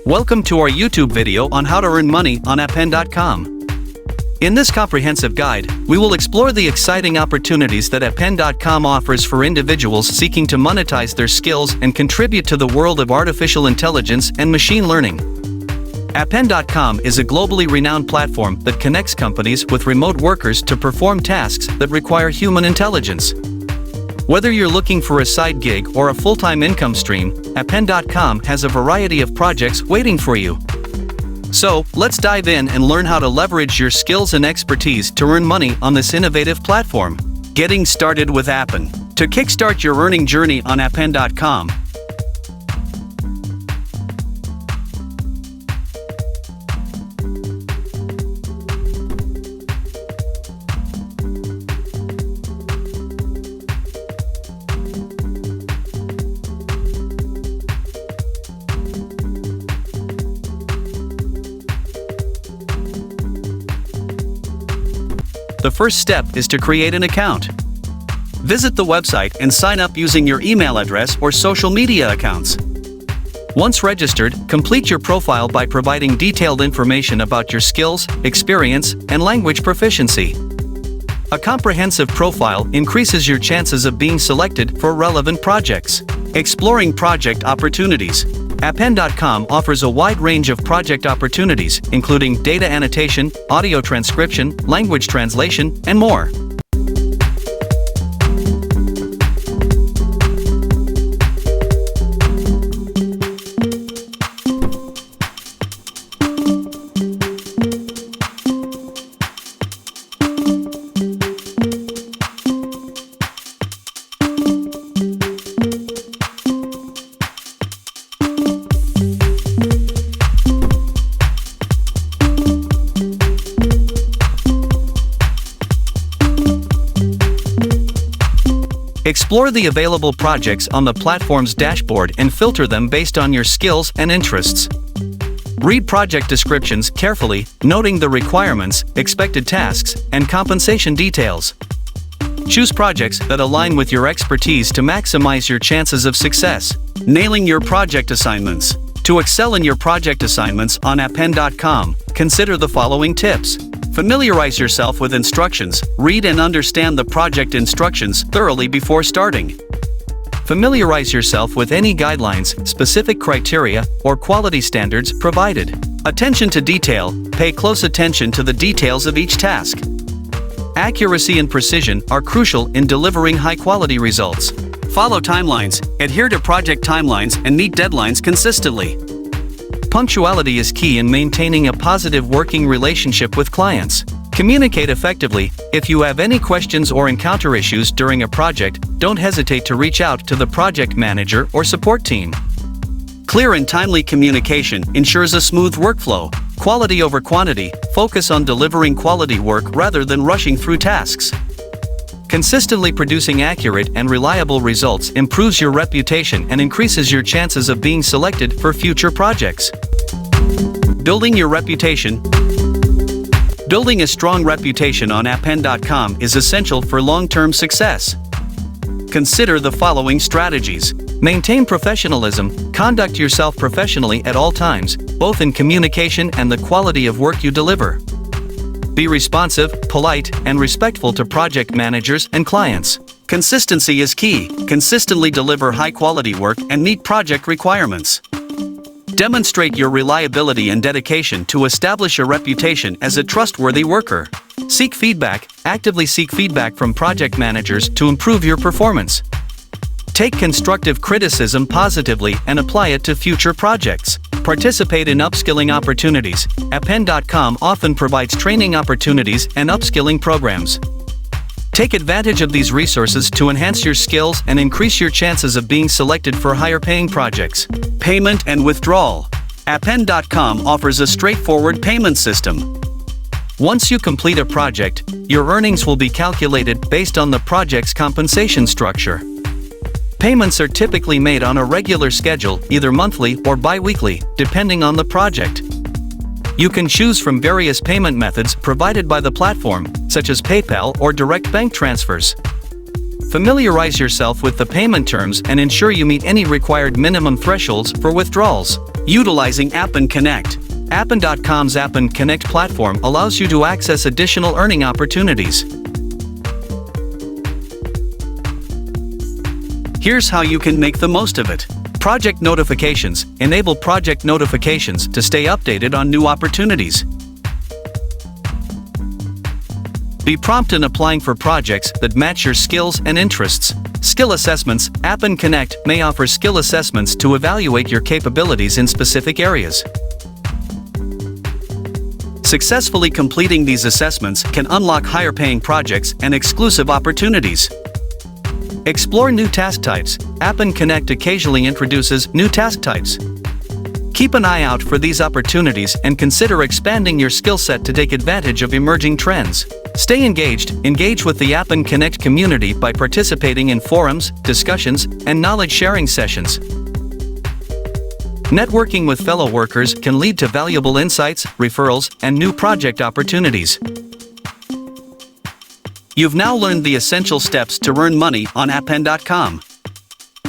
Welcome to our YouTube video on how to earn money on Oppen.com. In this comprehensive guide, we will explore the exciting opportunities that Oppen.com offers for individuals seeking to monetize their skills and contribute to the world of artificial intelligence and machine learning. Oppen.com is a globally renowned platform that connects companies with remote workers to perform tasks that require human intelligence. Whether you're looking for a side gig or a full-time income stream, Oppen.com has a variety of projects waiting for you. So, let's dive in and learn how to leverage your skills and expertise to earn money on this innovative platform. Getting started with Oppen. To kickstart your earning journey on Oppen.com, the first step is to create an account. Visit the website and sign up using your email address or social media accounts. Once registered, complete your profile by providing detailed information about your skills, experience, and language proficiency. A comprehensive profile increases your chances of being selected for relevant projects. Exploring project opportunities. Oppen.com offers a wide range of project opportunities, including data annotation, audio transcription, language translation, and more. Explore the available projects on the platform's dashboard and filter them based on your skills and interests. Read project descriptions carefully, noting the requirements, expected tasks, and compensation details. Choose projects that align with your expertise to maximize your chances of success. Nailing your project assignments. To excel in your project assignments on Oppen.com, consider the following tips. Familiarize yourself with instructions. Read and understand the project instructions thoroughly before starting. Familiarize yourself with any guidelines, specific criteria, or quality standards provided. Attention to detail. Pay close attention to the details of each task. Accuracy and precision are crucial in delivering high-quality results. Follow timelines. Adhere to project timelines and meet deadlines consistently. Punctuality is key in maintaining a positive working relationship with clients. Communicate effectively. If you have any questions or encounter issues during a project, don't hesitate to reach out to the project manager or support team. Clear and timely communication ensures a smooth workflow. Quality over quantity. Focus on delivering quality work rather than rushing through tasks. Consistently producing accurate and reliable results improves your reputation and increases your chances of being selected for future projects. Building your reputation. Building a strong reputation on Oppen.com is essential for long-term success. Consider the following strategies. Maintain professionalism. Conduct yourself professionally at all times, both in communication and the quality of work you deliver. Be responsive, polite, and respectful to project managers and clients. Consistency is key. Consistently deliver high-quality work and meet project requirements. Demonstrate your reliability and dedication to establish a reputation as a trustworthy worker. Seek feedback. Actively seek feedback from project managers to improve your performance. Take constructive criticism positively and apply it to future projects. Participate in upskilling opportunities. Oppen.com often provides training opportunities and upskilling programs. Take advantage of these resources to enhance your skills and increase your chances of being selected for higher-paying projects. Payment and withdrawal. Oppen.com offers a straightforward payment system. Once you complete a project, your earnings will be calculated based on the project's compensation structure. Payments are typically made on a regular schedule, either monthly or bi-weekly, depending on the project. You can choose from various payment methods provided by the platform, such as PayPal or direct bank transfers. Familiarize yourself with the payment terms and ensure you meet any required minimum thresholds for withdrawals. Utilizing Oppen Connect. Appen.com's Oppen Connect platform allows you to access additional earning opportunities. Here's how you can make the most of it. Project notifications. Enable project notifications to stay updated on new opportunities. Be prompt in applying for projects that match your skills and interests. Skill assessments. Oppen Connect may offer skill assessments to evaluate your capabilities in specific areas. Successfully completing these assessments can unlock higher-paying projects and exclusive opportunities. Explore new task types. Oppen Connect occasionally introduces new task types. Keep an eye out for these opportunities and consider expanding your skill set to take advantage of emerging trends. Stay engaged. Engage with the Oppen Connect community by participating in forums, discussions, and knowledge-sharing sessions. Networking with fellow workers can lead to valuable insights, referrals, and new project opportunities. You've now learned the essential steps to earn money on Oppen.com.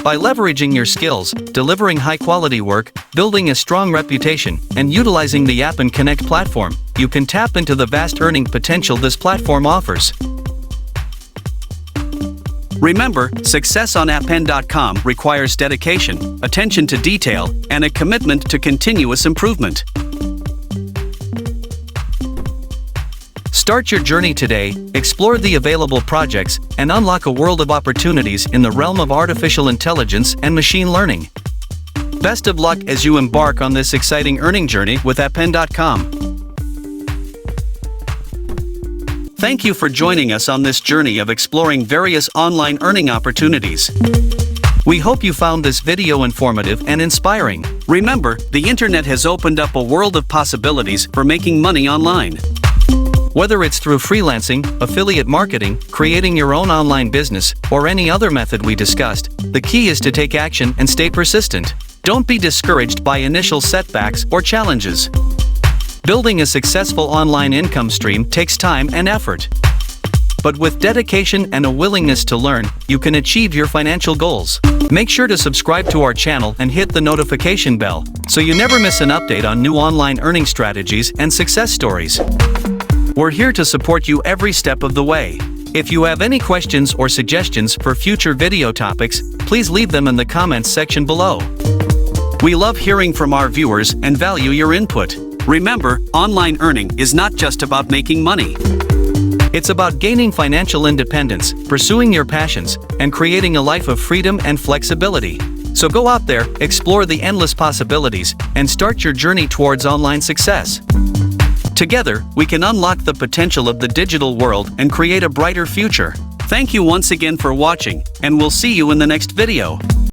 By leveraging your skills, delivering high-quality work, building a strong reputation, and utilizing the Oppen Connect platform, you can tap into the vast earning potential this platform offers. Remember, success on Oppen.com requires dedication, attention to detail, and a commitment to continuous improvement. Start your journey today, explore the available projects, and unlock a world of opportunities in the realm of artificial intelligence and machine learning. Best of luck as you embark on this exciting earning journey with Oppen.com. Thank you for joining us on this journey of exploring various online earning opportunities. We hope you found this video informative and inspiring. Remember, the internet has opened up a world of possibilities for making money online. Whether it's through freelancing, affiliate marketing, creating your own online business, or any other method we discussed, the key is to take action and stay persistent. Don't be discouraged by initial setbacks or challenges. Building a successful online income stream takes time and effort. But with dedication and a willingness to learn, you can achieve your financial goals. Make sure to subscribe to our channel and hit the notification bell, so you never miss an update on new online earning strategies and success stories. We're here to support you every step of the way. If you have any questions or suggestions for future video topics, please leave them in the comments section below. We love hearing from our viewers and value your input. Remember, online earning is not just about making money. It's about gaining financial independence, pursuing your passions, and creating a life of freedom and flexibility. So go out there, explore the endless possibilities, and start your journey towards online success. Together, we can unlock the potential of the digital world and create a brighter future. Thank you once again for watching, and we'll see you in the next video.